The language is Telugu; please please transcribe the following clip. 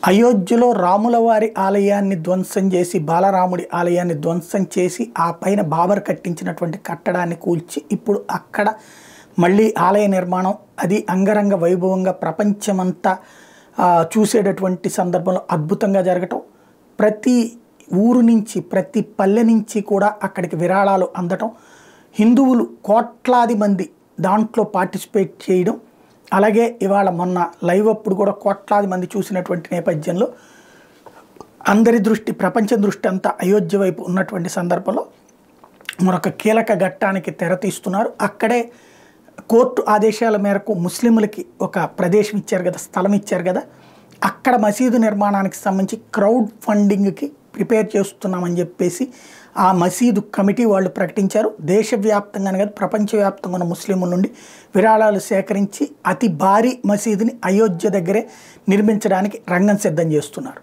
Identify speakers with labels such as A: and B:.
A: అయోధ్యలో రాములవారి ఆలయాన్ని ధ్వంసం చేసి బాలరాముడి ఆలయాన్ని ధ్వంసం చేసి ఆ పైన బాబర్ కట్టించినటువంటి కట్టడాన్ని కూల్చి ఇప్పుడు అక్కడ మళ్ళీ ఆలయ నిర్మాణం అది అంగరంగ వైభవంగా ప్రపంచమంతా చూసేటటువంటి సందర్భంలో అద్భుతంగా జరగటం, ప్రతి ఊరు నుంచి ప్రతి పల్లె నుంచి కూడా అక్కడికి విరాళాలు అందటం, హిందువులు కోట్లాది మంది దాంట్లో పార్టిసిపేట్ చేయడం, అలాగే ఇవాళ మొన్న లైవ్ అప్పుడు కూడా కోట్లాది మంది చూసినటువంటి నేపథ్యంలో అందరి దృష్టి ప్రపంచం దృష్టి అంతా అయోధ్య వైపు ఉన్నటువంటి సందర్భంలో మరొక కీలక ఘట్టానికి తెరతీస్తున్నారు. అక్కడే కోర్టు ఆదేశాల మేరకు ముస్లింలకి ఒక ప్రదేశం ఇచ్చారు కదా, స్థలం ఇచ్చారు కదా, అక్కడ మసీదు నిర్మాణానికి సంబంధించి క్రౌడ్ ఫండింగ్కి ప్రిపేర్ చేస్తున్నామని చెప్పేసి ఆ మసీదు కమిటీ వాళ్ళు ప్రకటించారు. దేశవ్యాప్తంగానే కాదు ప్రపంచవ్యాప్తంగా ఉన్న ముస్లింల నుండి విరాళాలు సేకరించి అతి భారీ మసీదుని అయోధ్య దగ్గరే నిర్మించడానికి రంగం సిద్ధం చేస్తున్నారు.